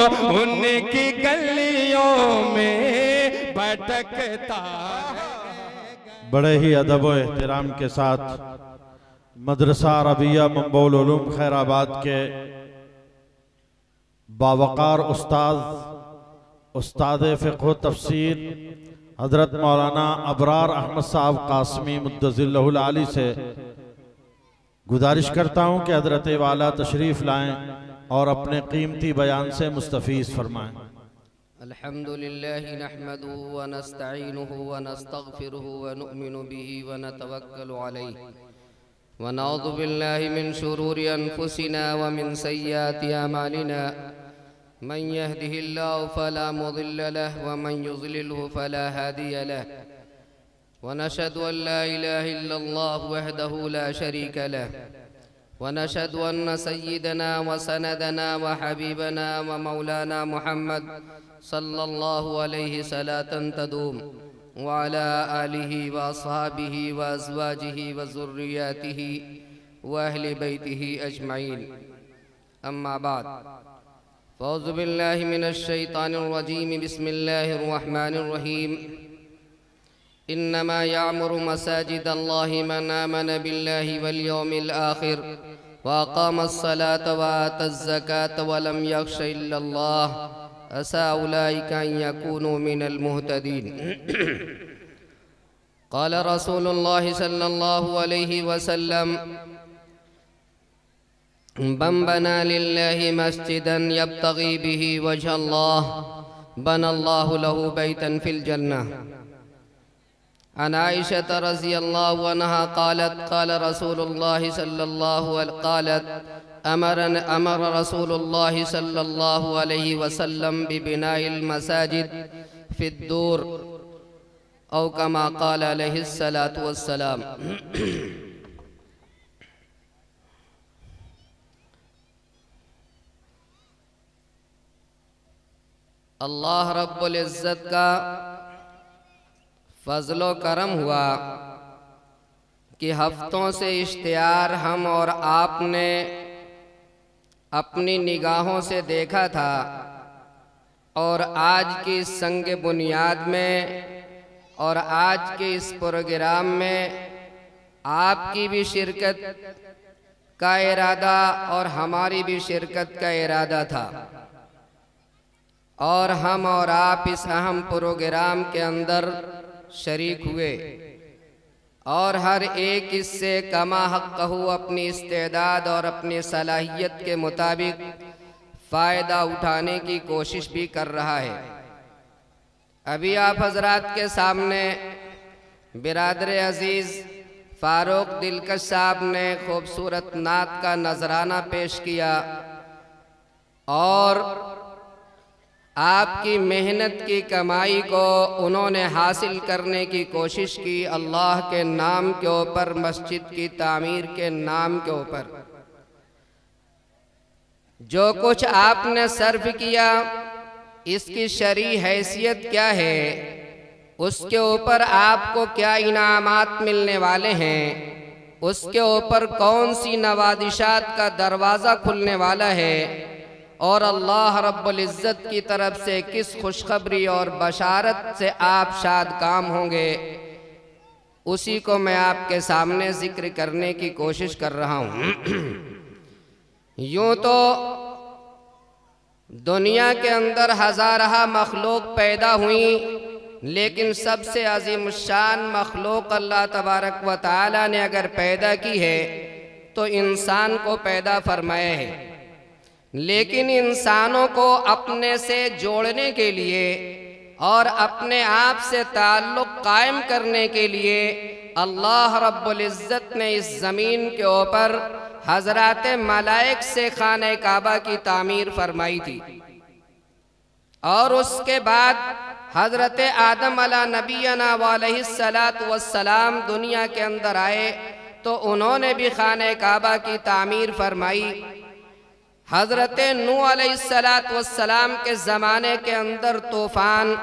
ان کی گلیوں میں بھٹکتا ہے۔ بڑے ہی ادب و احترام کے ساتھ مدرسہ عربیہ منبع العلوم خیر آباد کے باوقار استاد فقہ و تفسیر حضرت مولانا ابرار احمد صاحب قاسمی مدظل اللہ العالی سے گزارش کرتا ہوں کہ حضرت والا تشریف لائیں اور اپنے قیمتی بیان سے مستفیض فرمائیں۔ الحمدللہ نحمدہ ونستعینہ ونستغفرہ ونؤمن بہ ونتوکل علیہ ونعوذ باللہ من شرور انفسنا ومن سیئات اعمالنا من يهده الله فلا مضل له ومن يضلله فلا هادي له ونشهد أن لا إله إلا الله وحده لا شريك له ونشهد أن سيدنا وسندنا وحبيبنا ومولانا محمد صلى الله عليه صلاة تدوم وعلى آله وأصحابه وأزواجه وذرياته وأهل بيته أجمعين أما بعد فأعوذ بالله من الشيطان الرجيم بسم الله الرحمن الرحيم إنما يعمر مساجد الله من آمن بالله واليوم الآخر وأقام الصلاة وآتى الزكاة ولم يخش إلا الله عسى أولئك أن يكونوا من المهتدين قال رسول الله صلى الله عليه وسلم من بنى لله مسجدا يبتغي به وجه الله بنى الله له بيتا في الجنة عن عائشة رضي الله عنها قالت قال رسول الله صلى الله عليه قالت أمر رسول الله صلى الله عليه وسلم ببناء المساجد في الدور أو كما قال عليه الصلاة والسلام اللہ رب العزت کا فضل و کرم ہوا کہ ہفتوں سے اشتہار ہم اور آپ نے اپنی نگاہوں سے دیکھا تھا اور آج کی سنگ بنیاد میں اور آج کے اس پروگرام میں آپ کی بھی شرکت کا ارادہ اور ہماری بھی شرکت کا ارادہ تھا اور ہم اور آپ اس اہم پروگرام کے اندر شریک ہوئے اور ہر ایک اس سے کما حقہ اپنی استعداد اور اپنی صلاحیت کے مطابق فائدہ اٹھانے کی کوشش بھی کر رہا ہے۔ ابھی آپ حضرات کے سامنے برادر عزیز فاروق دلکش صاحب نے خوبصورت نعت کا نذرانہ پیش کیا اور آپ کی محنت کی کمائی کو انہوں نے حاصل کرنے کی کوشش کی اللہ کے نام کے اوپر، مسجد کی تعمیر کے نام کے اوپر۔ جو کچھ آپ نے صرف کیا اس کی شرعی حیثیت کیا ہے، اس کے اوپر آپ کو کیا انعامات ملنے والے ہیں، اس کے اوپر کون سی نوازشات کا دروازہ کھلنے والا ہے اور اللہ رب العزت کی طرف سے کس خوشخبری اور بشارت سے آپ شاد کام ہوں گے، اسی کو میں آپ کے سامنے ذکر کرنے کی کوشش کر رہا ہوں۔ یوں تو دنیا کے اندر ہزارہ مخلوق پیدا ہوئیں، لیکن سب سے عظیم الشان مخلوق اللہ تبارک و تعالی نے اگر پیدا کی ہے تو انسان کو پیدا فرمایا ہے، لیکن انسانوں کو اپنے سے جوڑنے کے لیے اور اپنے آپ سے تعلق قائم کرنے کے لیے اللہ رب العزت نے اس زمین کے اوپر حضرات ملائک سے خانہ کعبہ کی تعمیر فرمائی تھی، اور اس کے بعد حضرت آدم علیہ نبینا علیہ السلام دنیا کے اندر آئے تو انہوں نے بھی خانہ کعبہ کی تعمیر فرمائی۔ حضرت نوح علیہ السلام کے زمانے کے اندر طوفان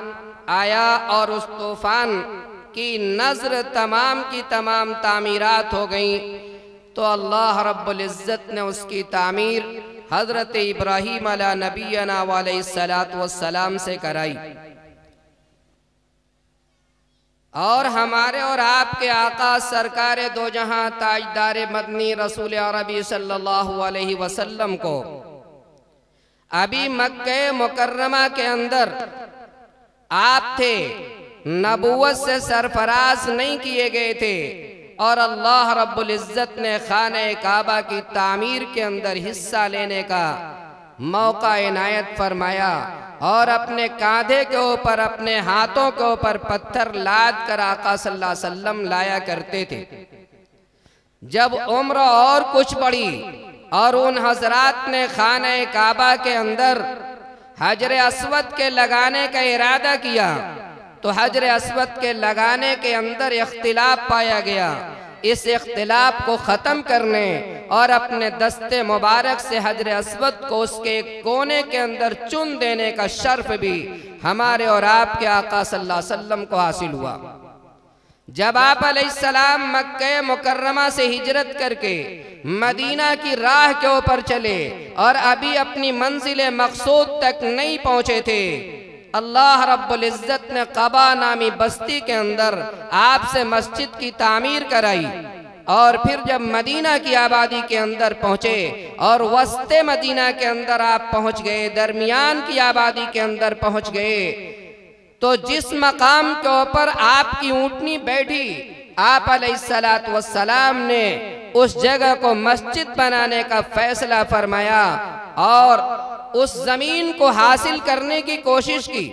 آیا اور اس طوفان کی نظر تمام کی تمام تعمیرات ہو گئیں، تو اللہ رب العزت نے اس کی تعمیر حضرت ابراہیم علیہ نبینا علیہ السلام سے کرائی، اور ہمارے اور آپ کے آقا سرکار دو جہاں تاجدار مدنی رسول عربی صلی اللہ علیہ وسلم کو ابھی مکہ مکرمہ کے اندر آپ تھے، نبوت سے سرفراز نہیں کیے گئے تھے، اور اللہ رب العزت نے خانہ کعبہ کی تعمیر کے اندر حصہ لینے کا موقع عنایت فرمایا، اور اپنے کاندھے کے اوپر اپنے ہاتھوں کے اوپر پتھر لاد کر آقا صلی اللہ علیہ وسلم لایا کرتے تھے۔ جب عمر اور کچھ بڑھی اور ان حضرات نے خانہ کعبہ کے اندر حجر اسود کے لگانے کا ارادہ کیا تو حجر اسود کے لگانے کے اندر اختلاف پایا گیا۔ اس اختلاف کو ختم کرنے اور اپنے دست مبارک سے حجر اسود کو اس کے ایک کونے کے اندر چن دینے کا شرف بھی ہمارے اور آپ کے آقا صلی اللہ علیہ وسلم کو حاصل ہوا۔ جب آپ علیہ السلام مکہ مکرمہ سے ہجرت کر کے مدینہ کی راہ کے اوپر چلے اور ابھی اپنی منزل مقصود تک نہیں پہنچے تھے، اللہ رب العزت نے قبا نامی بستی کے اندر آپ سے مسجد کی تعمیر کرائی، اور پھر جب مدینہ کی آبادی کے اندر پہنچے اور وسط مدینہ کے اندر آپ پہنچ گئے، درمیان کی آبادی کے اندر پہنچ گئے، تو جس مقام کے اوپر آپ کی اونٹنی بیٹھی، آپ علیہ السلام نے اس جگہ کو مسجد بنانے کا فیصلہ فرمایا اور اس زمین کو حاصل کرنے کی کوشش کی۔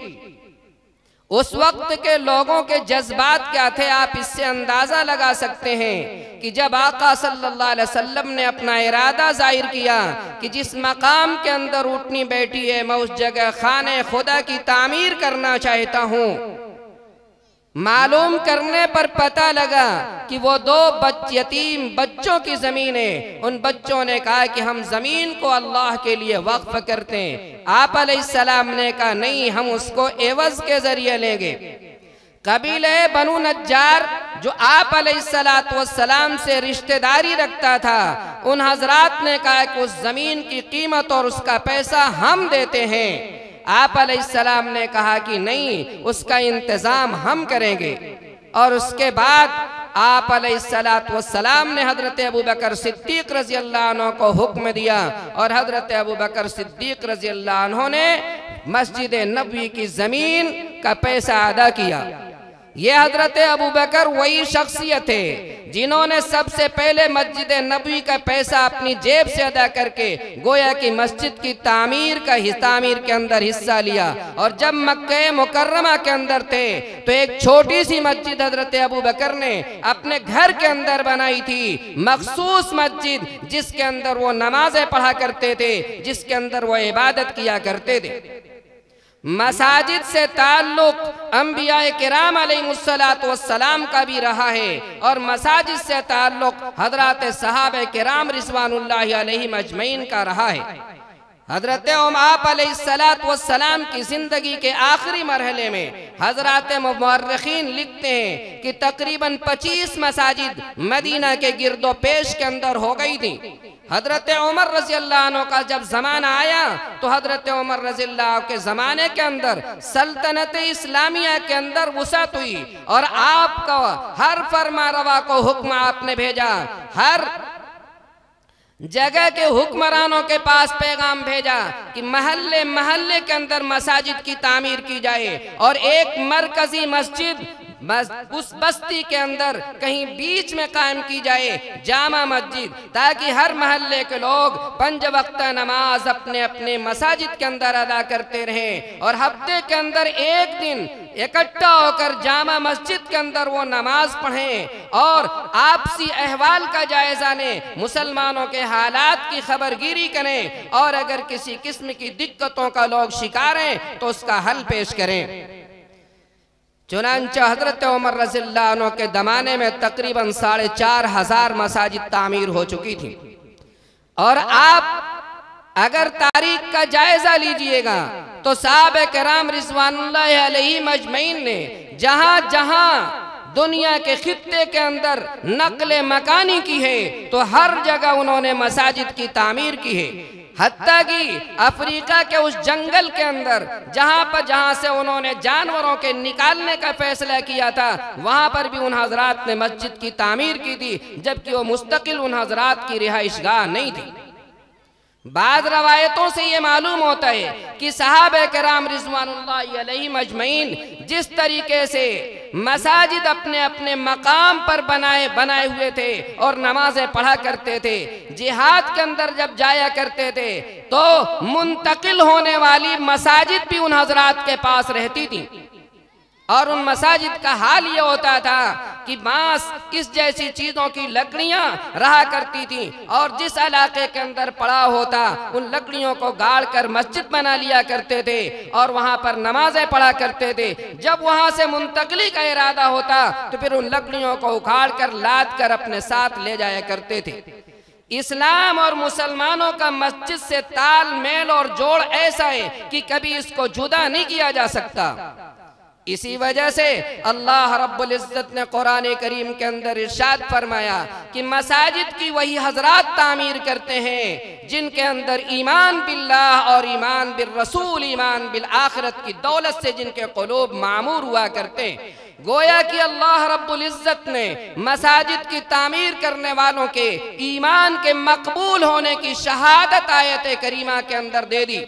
اس وقت کے لوگوں کے جذبات کیا تھے، آپ اس سے اندازہ لگا سکتے ہیں کہ جب آقا صلی اللہ علیہ وسلم نے اپنا ارادہ ظاہر کیا کہ جس مقام کے اندر اونٹنی بیٹھی ہے میں اس جگہ خانہ خدا کی تعمیر کرنا چاہتا ہوں، معلوم کرنے پر پتہ لگا کہ وہ دو یتیم بچوں کی زمین ہے۔ ان بچوں نے کہا کہ ہم زمین کو اللہ کے لیے وقف کرتے ہیں۔ آپ علیہ السلام نے کہا نہیں، ہم اس کو عوض کے ذریعے لیں گے۔ قبیلہ بنو نجار جو آپ علیہ السلام سے رشتہ داری رکھتا تھا، ان حضرات نے کہا کہ اس زمین کی قیمت اور اس کا پیسہ ہم دیتے ہیں۔ آپ علیہ السلام نے کہا کہ نہیں، اس کا انتظام ہم کریں گے۔ اور اس کے بعد آپ علیہ السلام نے حضرت ابوبکر صدیق رضی اللہ عنہ کو حکم دیا، اور حضرت ابوبکر صدیق رضی اللہ عنہ نے مسجد نبوی کی زمین کا پیسہ ادا کیا۔ یہ حضرت ابوبکر وہی شخصیت ہے جنہوں نے سب سے پہلے مسجد نبوی کا پیسہ اپنی جیب سے ادا کر کے گویا کہ مسجد کی تعمیر کے اندر حصہ لیا، اور جب مکہ مکرمہ کے اندر تھے تو ایک چھوٹی سی مسجد حضرت ابوبکر نے اپنے گھر کے اندر بنائی تھی، مخصوص مسجد جس کے اندر وہ نمازیں پڑھا کرتے تھے، جس کے اندر وہ عبادت کیا کرتے تھے۔ مساجد سے تعلق انبیاء کرام علیہ السلام کا بھی رہا ہے، اور مساجد سے تعلق حضرات صحابہ کرام رضوان اللہ علیہم اجمعین کا رہا ہے۔ حضرت آپ علیہ السلام کی زندگی کے آخری مرحلے میں حضرات مورخین لکھتے ہیں کہ تقریباً 25 مساجد مدینہ کے گرد و پیش کے اندر ہو گئی تھی۔ حضرت عمر رضی اللہ عنہ کا جب زمانہ آیا تو حضرت عمر رضی اللہ عنہ کے زمانے کے اندر سلطنت اسلامیہ کے اندر وسعت ہوئی، اور آپ کا ہر فرما روا کو حکم آپ نے بھیجا، ہر جگہ کے حکمرانوں کے پاس پیغام بھیجا کہ محلے کے اندر مساجد کی تعمیر کی جائے، اور ایک مرکزی مسجد اس بستی کے اندر کہیں بیچ میں قائم کی جائے، جامع مسجد، تاکہ ہر محلے کے لوگ 5 وقت نماز اپنے اپنے مساجد کے اندر ادا کرتے رہیں، اور ہفتے کے اندر ایک دن اکٹھا ہو کر جامع مسجد کے اندر وہ نماز پڑھیں اور آپسی احوال کا جائزہ لیں، مسلمانوں کے حالات کی خبرگیری کریں، اور اگر کسی قسم کی دقتوں کا لوگ شکار ہیں تو اس کا حل پیش کریں۔ چنانچہ حضرت عمر رضی اللہ عنہ کے زمانے میں تقریباً 4,500 مساجد تعمیر ہو چکی تھی، اور آپ اگر تاریخ کا جائزہ لیجئے گا تو صحابہ کرام رضوان اللہ علیہم اجمعین نے جہاں جہاں دنیا کے خطے کے اندر نقل مکانی کی ہے تو ہر جگہ انہوں نے مساجد کی تعمیر کی ہے۔ حتیٰ کہ افریقہ کے اس جنگل کے اندر جہاں سے انہوں نے جانوروں کے نکالنے کا فیصلہ کیا تھا، وہاں پر بھی ان حضرات نے مسجد کی تعمیر کی تھی، جبکہ وہ مستقل ان حضرات کی رہائش گاہ نہیں تھی۔ بعض روایتوں سے یہ معلوم ہوتا ہے کہ صحابہ کرام رضوان اللہ علیہم اجمعین جس طریقے سے مساجد اپنے اپنے مقام پر بنائے ہوئے تھے اور نمازیں پڑھا کرتے تھے، جہاد کے اندر جب جایا کرتے تھے تو منتقل ہونے والی مساجد بھی ان حضرات کے پاس رہتی تھی، اور ان مساجد کا حال یہ ہوتا تھا کہ بانس اس جیسی چیزوں کی لکڑیاں رہا کرتی تھیں، اور جس علاقے کے اندر پڑا ہوتا ان لکڑیوں کو گاڑ کر مسجد بنا لیا کرتے تھے اور وہاں پر نمازیں پڑھا کرتے تھے۔ جب وہاں سے منتقلی کا ارادہ ہوتا تو پھر ان لکڑیوں کو اکھاڑ کر لاد کر اپنے ساتھ لے جایا کرتے تھے۔ اسلام اور مسلمانوں کا مسجد سے تال میل اور جوڑ ایسا ہے کہ کبھی اس کو جدا نہیں کیا جا سکتا۔ اسی وجہ سے اللہ رب العزت نے قرآن کریم کے اندر ارشاد فرمایا کہ مساجد کی وہی حضرات تعمیر کرتے ہیں جن کے اندر ایمان باللہ اور ایمان بالرسول، ایمان بالآخرت کی دولت سے جن کے قلوب معمور ہوا کرتے ہیں۔ گویا کہ اللہ رب العزت نے مساجد کی تعمیر کرنے والوں کے ایمان کے مقبول ہونے کی شہادت آیت کریمہ کے اندر دے دی۔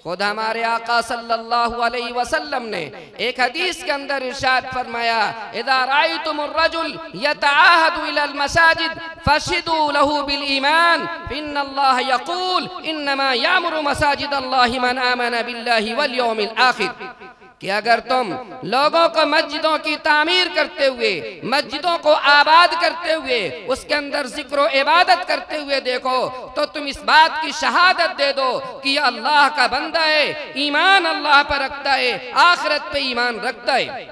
خود ہمارے آقا صلی اللہ علیہ وسلم نے ایک حدیث کے اندر ارشاد فرمایا، اذا رأيتم الرجل يتعاهد الى المساجد فاشهدوا له بالایمان فإن الله يقول انما يعمر مساجد الله من آمن بالله واليوم الآخر۔ کہ اگر تم لوگوں کو مسجدوں کی تعمیر کرتے ہوئے، مسجدوں کو آباد کرتے ہوئے، اس کے اندر ذکر و عبادت کرتے ہوئے دیکھو تو تم اس بات کی شہادت دے دو کہ یہ اللہ کا بندہ ہے، ایمان اللہ پر رکھتا ہے، آخرت پہ ایمان رکھتا ہے۔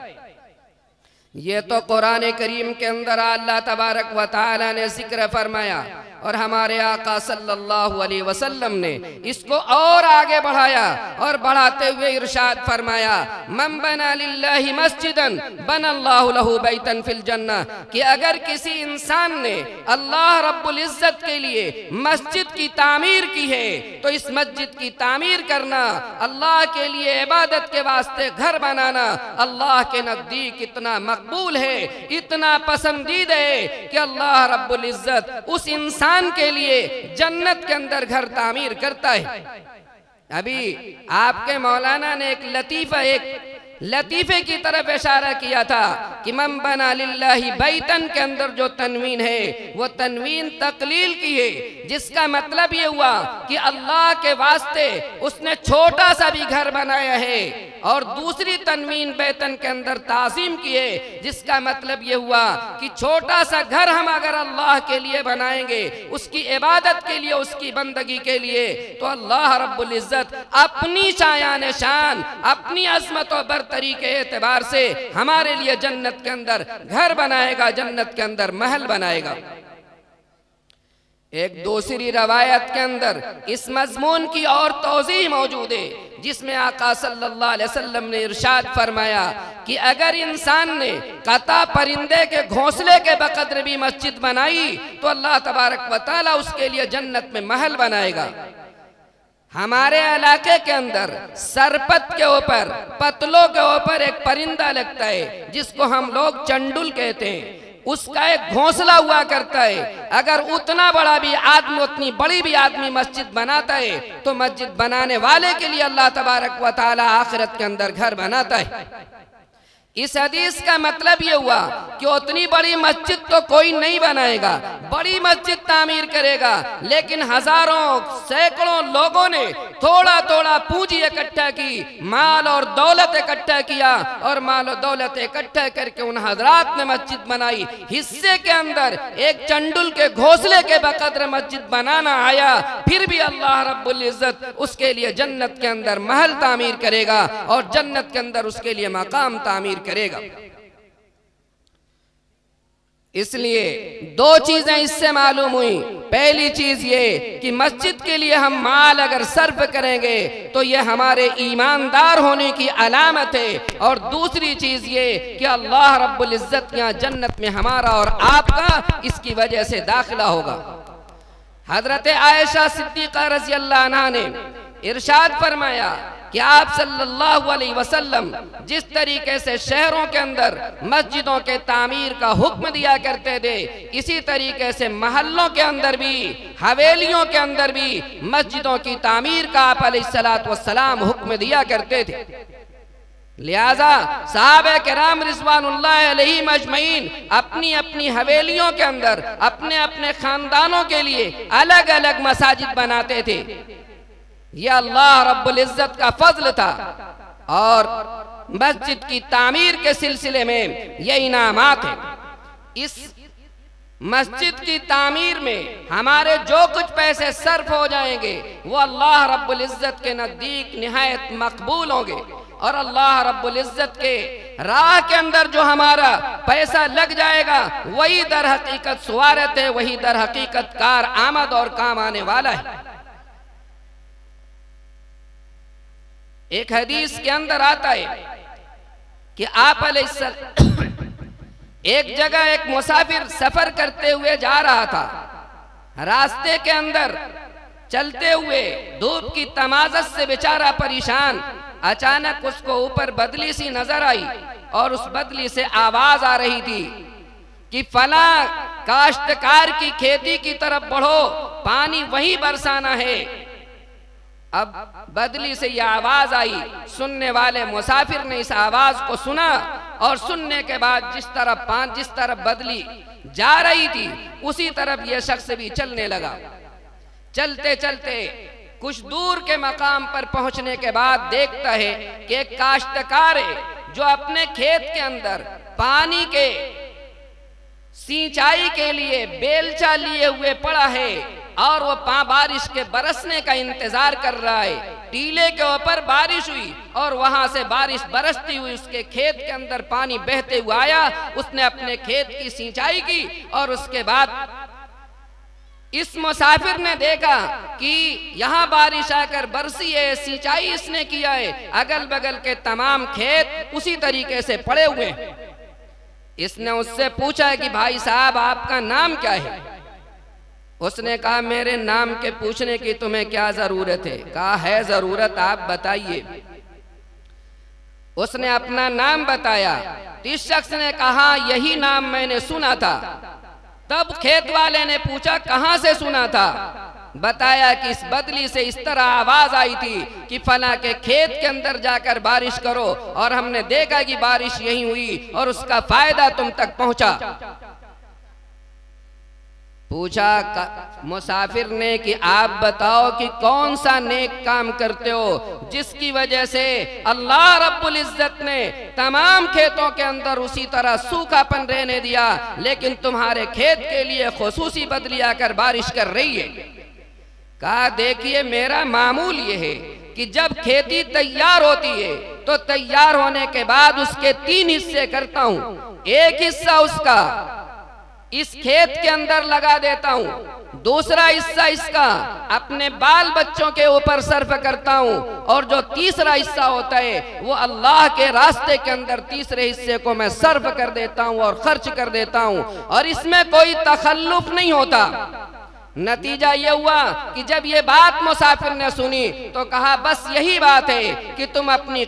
یہ تو قرآن کریم کے اندر اللہ تبارک و تعالی نے ذکر فرمایا، اور ہمارے آقا صلی اللہ علیہ وسلم نے اس کو اور آگے بڑھایا اور بڑھاتے ہوئے ارشاد فرمایا، من بنا للہ مسجدا بنا اللہ لہ بیتا فی الجنہ، کہ اگر کسی انسان نے اللہ رب العزت کے لیے مسجد کی تعمیر کی ہے تو اس مسجد کی تعمیر کرنا، اللہ کے لیے عبادت کے واسطے گھر بنانا اللہ کے نزدیک اتنا مقبول ہے، اتنا پسندیدہ ہے کہ اللہ رب العزت اس انسان کے لیے جنت کے اندر گھر تعمیر کرتا ہے۔ ابھی آپ کے مولانا نے ایک لطیفے کی طرف اشارہ کیا تھا کہ من بنا للہ بیتن کے اندر جو تنوین ہے وہ تنوین تقلیل کی ہے، جس کا مطلب یہ ہوا کہ اللہ کے واسطے اس نے چھوٹا سا بھی گھر بنایا ہے، اور دوسری تنوین بیتن کے اندر تعظیم کی ہے، جس کا مطلب یہ ہوا کہ چھوٹا سا گھر ہم اگر اللہ کے لیے بنائیں گے، اس کی عبادت کے لیے، اس کی بندگی کے لیے، تو اللہ رب العزت اپنی شایان شان، اپنی عظمت و برتری کے اعتبار سے ہمارے لیے جنت کے اندر گھر بنائے گا، جنت کے اندر محل بنائے گا۔ ایک دوسری روایت کے اندر اس مضمون کی اور توضیح موجود ہے، جس میں آقا صلی اللہ علیہ وسلم نے ارشاد فرمایا کہ اگر انسان نے قطع پرندے کے گھونسلے کے بقدر بھی مسجد بنائی تو اللہ تبارک و تعالی اس کے لیے جنت میں محل بنائے گا۔ ہمارے علاقے کے اندر سرپت کے اوپر، پتلوں کے اوپر ایک پرندہ لگتا ہے جس کو ہم لوگ چنڈل کہتے ہیں، اس کا ایک گھونسلہ ہوا کرتا ہے۔ اگر اتنا بڑا بھی آدمی، اتنی بڑی بھی آدمی مسجد بناتا ہے تو مسجد بنانے والے کے لیے اللہ تبارک و تعالی آخرت کے اندر گھر بناتا ہے۔ اس حدیث کا مطلب یہ ہوا کہ اتنی بڑی مسجد تو کوئی نہیں بنائے گا، بڑی مسجد تعمیر کرے گا، لیکن ہزاروں سینکڑوں لوگوں نے تھوڑا تھوڑا پونجی اکٹھا کی، مال اور دولت اکٹھا کیا، اور مال و دولت اکٹھا کر کے ان حضرات نے مسجد بنائی۔ حصے کے اندر ایک چنڈل کے گھونسلے کے بقدر مسجد بنانا آیا، پھر بھی اللہ رب العزت اس کے لیے جنت کے اندر محل تعمیر کرے گا اور جنت کے اندر اس کے لیے مقام تعمیر کرے گا۔ اس لیے دو چیزیں اس سے معلوم ہوئی۔ پہلی چیز یہ کہ مسجد کے لیے ہم مال اگر صرف کریں گے تو یہ ہمارے ایماندار ہونے کی علامت ہے، اور دوسری چیز یہ کہ اللہ رب العزت یہاں جنت میں ہمارا اور آپ کا اس کی وجہ سے داخلہ ہوگا۔ حضرت عائشہ صدیقہ رضی اللہ عنہ نے ارشاد فرمایا کہ آپ صلی اللہ علیہ وسلم جس طریقے سے شہروں کے اندر مسجدوں کے تعمیر کا حکم دیا کرتے تھے، اسی طریقے سے محلوں کے اندر بھی، حویلیوں کے اندر بھی مسجدوں کی تعمیر کا آپ علیہ السلام حکم دیا کرتے تھے۔ لہذا صحابہ کرام رضوان اللہ علیہم اجمعین اپنی اپنی حویلیوں کے اندر اپنے اپنے خاندانوں کے لیے الگ الگ مساجد بناتے تھے۔ یہ اللہ رب العزت کا فضل تھا، اور مسجد کی تعمیر کے سلسلے میں یہ انعامات ہیں۔ اس مسجد کی تعمیر میں ہمارے جو کچھ پیسے صرف ہو جائیں گے وہ اللہ رب العزت کے نزدیک نہایت مقبول ہوں گے، اور اللہ رب العزت کے راہ کے اندر جو ہمارا پیسہ لگ جائے گا وہی در حقیقت سوارت ہے، وہی در حقیقت کار آمد اور کام آنے والا ہے۔ ایک حدیث کے اندر آتا ہے کہ آپ علیہ السلام ایک جگہ ایک مسافر سفر کرتے ہوئے جا رہا تھا، راستے کے اندر چلتے ہوئے دھوپ کی تمازت سے بیچارہ پریشان، اچانک اس کو اوپر بدلی سی نظر آئی، اور اس بدلی سے آواز آ رہی تھی کہ فلاں کاشتکار کی کھیتی کی طرف بڑھو، پانی وہیں برسانا ہے۔ اب بدلی سے یہ آواز آئی، سننے والے مسافر نے اس آواز کو سنا، اور سننے کے بعد جس طرف بدلی جا رہی تھی اسی طرف یہ شخص بھی چلنے لگا۔ چلتے چلتے کچھ دور کے مقام پر پہنچنے کے بعد دیکھتا ہے کہ ایک کاشتکار ہے جو اپنے کھیت کے اندر پانی کے سینچائی کے لیے بیلچا لیے ہوئے پڑا ہے، اور وہ بارش کے برسنے کا انتظار کر رہا ہے۔ ٹیلے کے اوپر بارش ہوئی، اور وہاں سے بارش برستی ہوئی اس کے کھیت کے اندر پانی بہتے ہوئے آیا، اس نے اپنے کھیت کی سینچائی کی، اور اس کے بعد اس مسافر نے دیکھا کہ یہاں بارش آ کر برسی ہے، سینچائی اس نے کیا ہے، اگل بگل کے تمام کھیت اسی طریقے سے پڑے ہوئے ہیں۔ اس نے اس سے پوچھا کہ بھائی صاحب آپ کا نام کیا ہے؟ اس نے کہا میرے نام کے پوچھنے کی تمہیں کیا ضرورت ہے؟ کہا ہے ضرورت، آپ بتائیے۔ اس نے اپنا نام بتایا، اس شخص نے کہا یہی نام میں نے سنا تھا۔ تب کھیت والے نے پوچھا کہاں سے سنا تھا؟ بتایا کہ اس بدلی سے اس طرح آواز آئی تھی کہ فلاں کے کھیت کے اندر جا کر بارش کرو، اور ہم نے دیکھا کہ بارش یہی ہوئی اور اس کا فائدہ تم تک پہنچا۔ پوچھا مسافر نے کہ آپ بتاؤ کہ کون سا نیک کام کرتے ہو جس کی وجہ سے اللہ رب العزت نے تمام کھیتوں کے اندر اسی طرح سوکھا پن رہنے دیا، لیکن تمہارے کھیت کے لیے خصوصی بدلی آ کر بارش کر رہی ہے۔ کہا دیکھیے میرا معمول یہ ہے کہ جب کھیتی تیار ہوتی ہے تو تیار ہونے کے بعد اس کے 3 حصے کرتا ہوں، ایک حصہ اس کا اس کھیت کے اندر لگا دیتا ہوں، دوسرا حصہ اس کا اپنے بال بچوں کے اوپر صرف کرتا ہوں، اور جو تیسرا حصہ ہوتا ہے وہ اللہ کے راستے کے اندر تیسرے حصے کو میں صرف کر دیتا ہوں اور خرچ کر دیتا ہوں، اور اس میں کوئی تخلف نہیں ہوتا۔ نتیجہ یہ ہوا کہ جب یہ بات مسافر نے سنی تو کہا بس یہی بات ہے کہ تم اپنی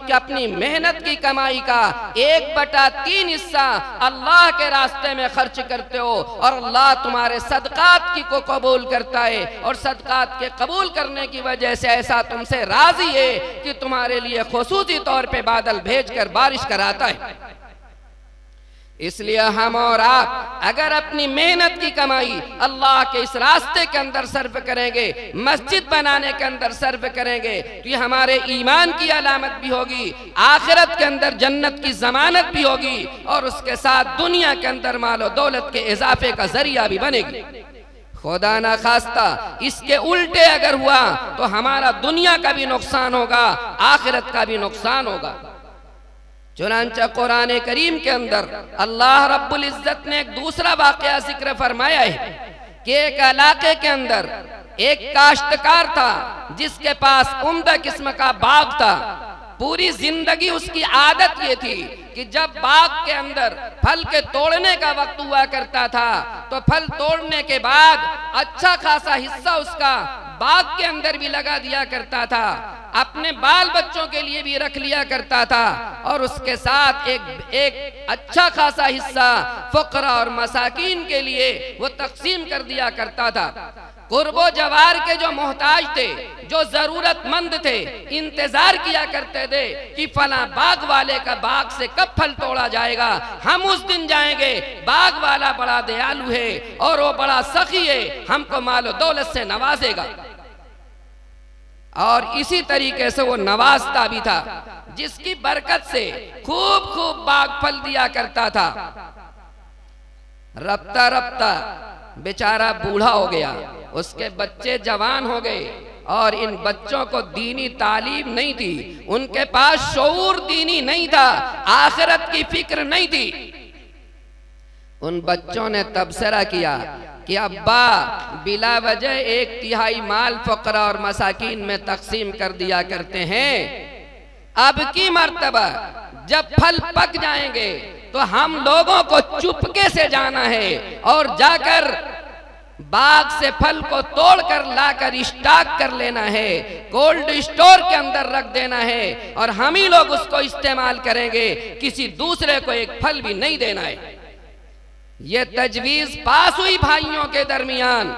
محنت کی کمائی کا 1/3 حصہ اللہ کے راستے میں خرچ کرتے ہو، اور اللہ تمہارے صدقات کو قبول کرتا ہے، اور صدقات کے قبول کرنے کی وجہ سے ایسا تم سے راضی ہے کہ تمہارے لیے خصوصی طور پہ بادل بھیج کر بارش کراتا ہے۔ اس لیے ہم اور آپ اگر اپنی محنت کی کمائی اللہ کے اس راستے کے اندر صرف کریں گے، مسجد بنانے کے اندر صرف کریں گے، تو یہ ہمارے ایمان کی علامت بھی ہوگی، آخرت کے اندر جنت کی ضمانت بھی ہوگی، اور اس کے ساتھ دنیا کے اندر مال و دولت کے اضافے کا ذریعہ بھی بنے گی۔ خدا نہ خواستہ اس کے الٹے اگر ہوا تو ہمارا دنیا کا بھی نقصان ہوگا، آخرت کا بھی نقصان ہوگا۔ چنانچہ قرآن کریم کے اندر اللہ رب العزت نے ایک دوسرا واقعہ ذکر فرمایا ہے کہ ایک علاقے کے اندر ایک کاشتکار تھا جس کے پاس عمدہ قسم کا باغ تھا۔ پوری زندگی اس کی عادت یہ تھی کہ جب باغ کے اندر پھل کے توڑنے کا وقت ہوا کرتا تھا تو پھل توڑنے کے بعد اچھا خاصا حصہ اس کا باغ کے اندر بھی لگا دیا کرتا تھا، اپنے بال بچوں کے لیے بھی رکھ لیا کرتا تھا، اور اس کے ساتھ ایک اچھا خاصا حصہ فقراء اور مساکین کے لیے وہ تقسیم کر دیا کرتا تھا۔ قرب و جوار کے جو محتاج تھے، جو ضرورت مند تھے، انتظار کیا کرتے تھے کہ فلاں باغ والے کا باغ سے کب پھل توڑا جائے گا، ہم اس دن جائیں گے، باغ والا بڑا دیالو ہے اور وہ بڑا سخی ہے، ہم کو مال و دولت سے نوازے گا۔ اور اسی طریقے سے وہ نوازتا بھی تھا، جس کی برکت سے خوب باغ پھل دیا کرتا تھا۔ رفتہ رفتہ بیچارہ بوڑھا ہو گیا، اس کے بچے جوان ہو گئے، اور ان بچوں کو دینی تعلیم نہیں تھی، ان کے پاس شعور دینی نہیں تھا، آخرت کی فکر نہیں تھی۔ ان بچوں نے تبصرہ کیا کہ ابا بلا وجہ 1/3 مال فقراء اور مساکین میں تقسیم کر دیا کرتے ہیں، اب کی مرتبہ جب پھل پک جائیں گے تو ہم لوگوں کو چپکے سے جانا ہے اور جا کر باغ سے پھل کو توڑ کر لا کر اسٹاک کر لینا ہے، کولڈ اسٹور کے اندر رکھ دینا ہے، اور ہم ہی لوگ اس کو استعمال کریں گے، کسی دوسرے کو ایک پھل بھی نہیں دینا ہے۔ یہ تجویز پاس ہوئی بھائیوں کے درمیان،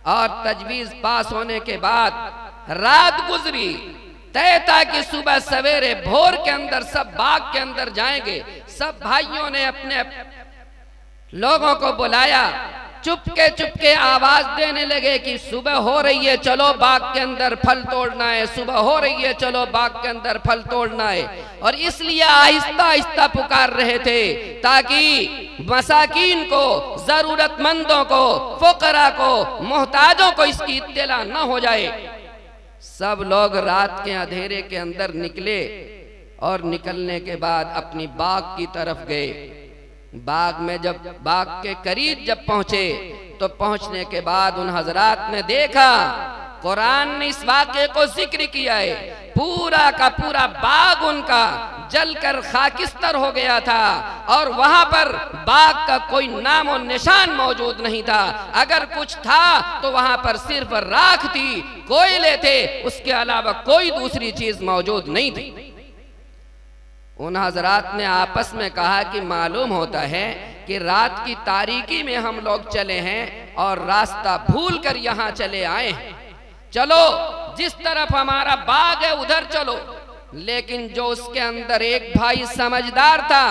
اور تجویز پاس ہونے کے بعد رات گزری، طے تھا کہ صبح سویرے بھور کے اندر سب باغ کے اندر جائیں گے۔ سب بھائیوں نے اپنے لوگوں کو بلایا، چپکے آواز دینے لگے کہ صبح ہو رہی ہے، چلو باغ کے اندر پھل توڑنا ہے، صبح ہو رہی ہے، چلو باغ کے اندر پھل توڑنا ہے۔ اور اس لیے آہستہ آہستہ پکار رہے تھے تاکہ مساکین کو، ضرورت مندوں کو، فقراء کو، محتاجوں کو اس کی اطلاع نہ ہو جائے۔ سب لوگ رات کے اندھیرے کے اندر نکلے، اور نکلنے کے بعد اپنی باغ کی طرف گئے۔ باغ میں جب باغ کے قریب جب پہنچے تو پہنچنے کے بعد ان حضرات نے دیکھا، قرآن نے اس واقعے کو ذکر کیا ہے، پورا کا پورا باغ ان کا جل کر خاکستر ہو گیا تھا، اور وہاں پر باغ کا کوئی نام و نشان موجود نہیں تھا۔ اگر کچھ تھا تو وہاں پر صرف راکھ تھی، کوئلے تھے، اس کے علاوہ کوئی دوسری چیز موجود نہیں تھی۔ ان حضرات نے آپس میں کہا کہ معلوم ہوتا ہے کہ رات کی تاریکی میں ہم لوگ چلے ہیں اور راستہ بھول کر یہاں چلے آئے ہیں، چلو جس طرف ہمارا باغ ہے ادھر چلو۔ لیکن جو اس کے اندر ایک بھائی سمجھدار تھا،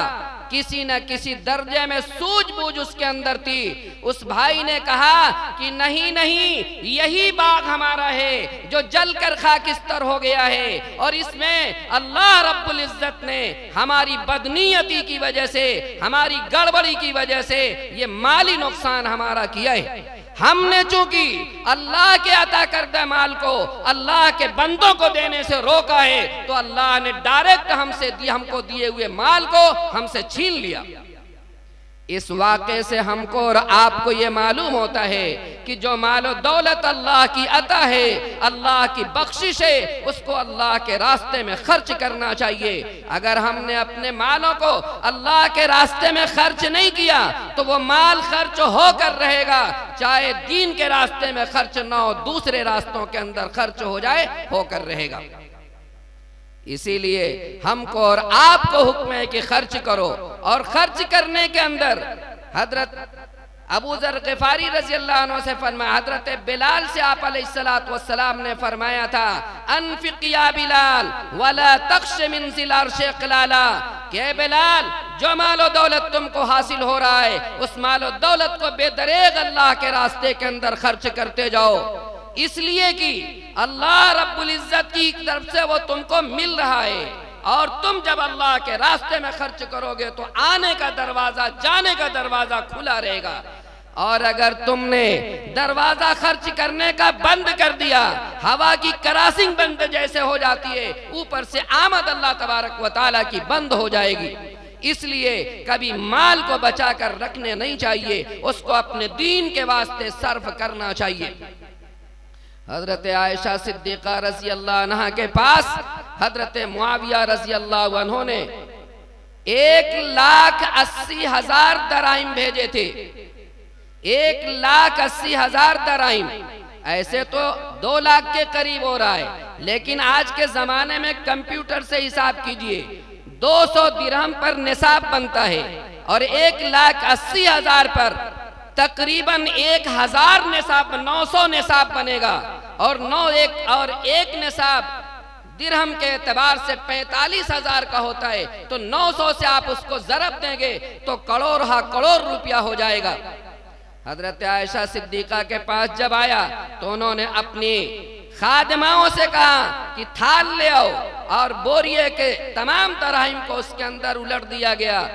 کسی نہ کسی درجے میں سوجھ بوجھ اس کے اندر تھی، اس بھائی نے کہا کہ نہیں، یہی باغ ہمارا ہے جو جل کر خاکستر ہو گیا ہے، اور اس میں اللہ رب العزت نے ہماری بدنیتی کی وجہ سے، ہماری گڑبڑی کی وجہ سے یہ مالی نقصان ہمارا کیا ہے۔ ہم نے چونکہ اللہ کے عطا کردہ مال کو اللہ کے بندوں کو دینے سے روکا ہے، تو اللہ نے ڈائریکٹ ہم کو دیے ہوئے مال کو ہم سے چھین لیا۔ اس واقعے سے ہم کو اور آپ کو یہ معلوم ہوتا ہے کہ جو مال و دولت اللہ کی عطا ہے، اللہ کی بخشش ہے، اس کو اللہ کے راستے میں خرچ کرنا چاہیے۔ اگر ہم نے اپنے مالوں کو اللہ کے راستے میں خرچ نہیں کیا تو وہ مال خرچ ہو کر رہے گا، چاہے دین کے راستے میں خرچ نہ ہو، دوسرے راستوں کے اندر خرچ ہو جائے، ہو کر رہے گا۔ اسی لیے ہم کو اور آپ کو حکم ہے کہ خرچ کرو، اور خرچ کرنے کے اندر حضرت ابو ذر غفاری رضی اللہ عنہ سے فرمایا، حضرت بلال سے آپ علیہ السلام نے فرمایا تھا، انفق یا بلال ولا تخش من ذی العرش اقلالا، کہ بلال جو مال و دولت تم کو حاصل ہو رہا ہے اس مال و دولت کو بے دریغ اللہ کے راستے کے اندر خرچ کرتے جاؤ، اس لیے کہ اللہ رب العزت کی طرف سے وہ تم کو مل رہا ہے، اور تم جب اللہ کے راستے میں خرچ کرو گے تو آنے کا دروازہ، جانے کا دروازہ کھلا رہے گا، اور اگر تم نے دروازہ خرچ کرنے کا بند کر دیا، ہوا کی کراسنگ بند جیسے ہو جاتی ہے، اوپر سے آمد اللہ تبارک و تعالیٰ کی بند ہو جائے گی۔ اس لیے کبھی مال کو بچا کر رکھنے نہیں چاہیے، اس کو اپنے دین کے واسطے صرف کرنا چاہیے۔ حضرت عائشہ صدیقہ رضی اللہ عنہ کے پاس حضرت معاویہ رضی اللہ عنہ نے 1,80,000 دراہم بھیجے تھے. 1,80,000 دراہم ایسے تو 2 لاکھ کے قریب ہو رہا ہے، لیکن آج کے زمانے میں کمپیوٹر سے حساب کیجئے 200 درہم پر نصاب بنتا ہے، اور 1,80,000 پر تقریباً 1,000 نصاب 900 نصاب بنے گا، اور ایک نصاب درہم کے اعتبار سے 45,000 کا ہوتا ہے، تو 900 سے آپ اس کو ضرب دیں گے تو کروڑ روپیہ ہو جائے گا. حضرت عائشہ صدیقہ کے پاس جب آیا تو انہوں نے اپنی خادماؤں سے کہا کہ تھال لے آؤ، اور بوریے کے تمام دراہم کو اس کے اندر الٹ دیا گیا.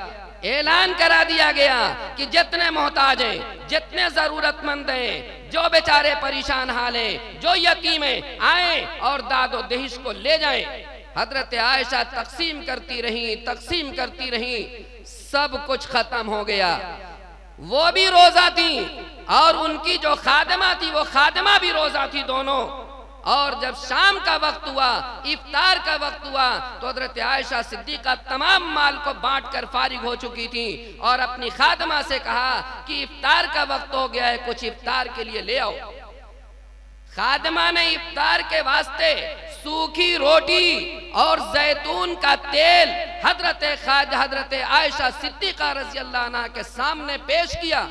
اعلان کرا دیا گیا کہ جتنے محتاج ہیں، جتنے ضرورت مند ہیں، جو بیچارے پریشان حال ہیں، جو یتیم ہیں، آئیں اور داد و دہش کو لے جائیں. حضرت عائشہ تقسیم کرتی رہیں، سب کچھ ختم ہو گیا. وہ بھی روزہ تھیں اور ان کی جو خادمہ تھی وہ خادمہ بھی روزہ تھی دونوں. اور جب شام کا وقت ہوا، افطار کا وقت ہوا، تو حضرت عائشہ صدیقہ تمام مال کو بانٹ کر فارغ ہو چکی تھی، اور اپنی خادمہ سے کہا کہ افطار کا وقت ہو گیا ہے، کچھ افطار کے لیے لے آؤ. خادمہ نے افطار کے واسطے سوکھی روٹی اور زیتون کا تیل حضرت عائشہ صدیقہ رضی اللہ عنہ کے سامنے پیش کیا.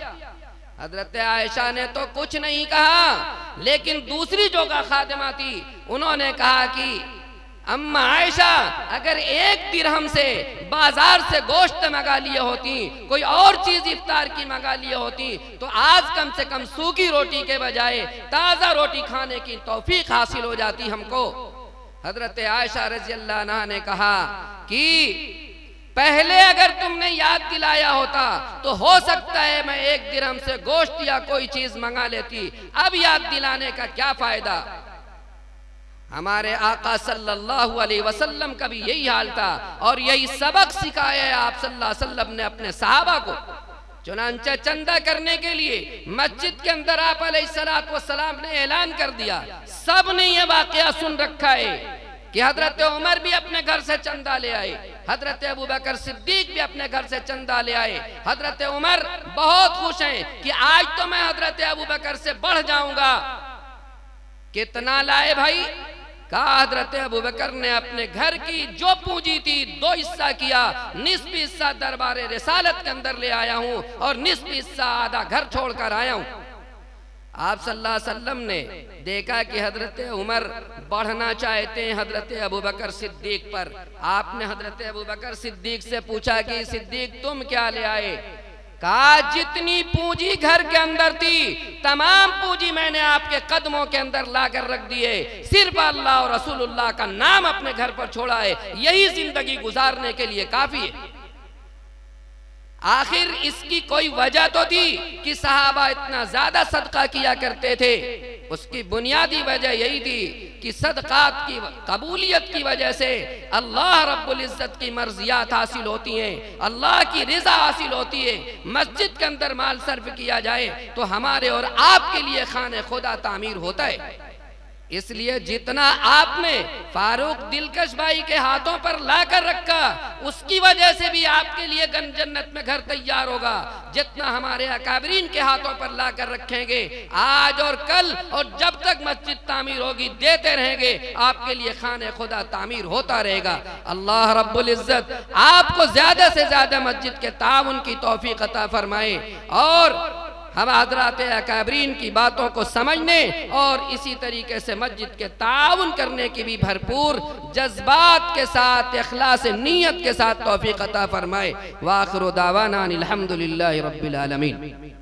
حضرت عائشہ نے تو کچھ نہیں کہا، لیکن دوسری جو خادمہ تھی انہوں نے کہا کہ اما عائشہ، اگر 1 درہم سے بازار سے گوشت منگا لیے ہوتی، کوئی اور چیز افطار کی منگا لیے ہوتی، تو آج کم سے کم سوکھی روٹی کے بجائے تازہ روٹی کھانے کی توفیق حاصل ہو جاتی ہم کو. حضرت عائشہ رضی اللہ عنہ نے کہا کہ پہلے اگر تم نے یاد دلایا ہوتا تو ہو سکتا ہے میں 1 درہم سے گوشت یا کوئی چیز منگا لیتی، اب یاد دلانے کا کیا فائدہ. ہمارے آقا صلی اللہ علیہ وسلم کا بھی یہی حال تھا، اور یہی سبق سکھایا ہے آپ صلی اللہ علیہ وسلم نے اپنے صحابہ کو. چنانچہ چندہ کرنے کے لیے مسجد کے اندر آپ علیہ السلام نے اعلان کر دیا. سب نے یہ واقعہ سن رکھا ہے کہ حضرت عمر بھی اپنے گھر سے چندہ لے آئے، حضرت ابوبکر صدیق بھی اپنے گھر سے چندہ لے آئے. حضرت عمر بہت خوش ہیں کہ آج تو میں حضرت ابوبکر سے بڑھ جاؤں گا. کتنا لائے بھائی؟ کہا حضرت ابوبکر نے اپنے گھر کی جو پونجی تھی 2 حصہ کیا، نصف حصہ دربار رسالت کے اندر لے آیا ہوں، اور نصف حصہ آدھا گھر چھوڑ کر آیا ہوں. آپ صلی اللہ علیہ وسلم نے دیکھا کہ حضرت عمر بڑھنا چاہتے ہیں حضرت ابوبکر صدیق پر. آپ نے حضرت ابوبکر صدیق سے پوچھا کہ صدیق تم کیا لے آئے؟ کہا جتنی پونجی گھر کے اندر تھی تمام پونجی میں نے آپ کے قدموں کے اندر لا کر رکھ دیے، صرف اللہ اور رسول اللہ کا نام اپنے گھر پر چھوڑا ہے، یہی زندگی گزارنے کے لیے کافی ہے. آخر اس کی کوئی وجہ تو تھی کہ صحابہ اتنا زیادہ صدقہ کیا کرتے تھے. اس کی بنیادی وجہ یہی تھی کہ صدقات کی قبولیت کی وجہ سے اللہ رب العزت کی مرضیات حاصل ہوتی ہیں، اللہ کی رضا حاصل ہوتی ہے. مسجد کے اندر مال صرف کیا جائے تو ہمارے اور آپ کے لیے خانہ خدا تعمیر ہوتا ہے. اس لیے جتنا آپ نے فاروق دلکش بھائی کے ہاتھوں پر لا کر رکھا، اس کی وجہ سے بھی آپ کے لیے جنت میں گھر تیار ہوگا. جتنا ہمارے اکابرین کے ہاتھوں پر لا کر رکھیں گے آج اور کل اور جب تک مسجد تعمیر ہوگی دیتے رہیں گے، آپ کے لیے خانہ خدا تعمیر ہوتا رہے گا. اللہ رب العزت آپ کو زیادہ سے زیادہ مسجد کے تعاون کی توفیق عطا فرمائے، اور ہم حضرات اکابرین کی باتوں کو سمجھنے اور اسی طریقے سے مسجد کے تعاون کرنے کی بھی بھرپور جذبات کے ساتھ اخلاص نیت کے ساتھ توفیق عطا فرمائے. وآخر دعوانا الحمدللہ رب العالمین.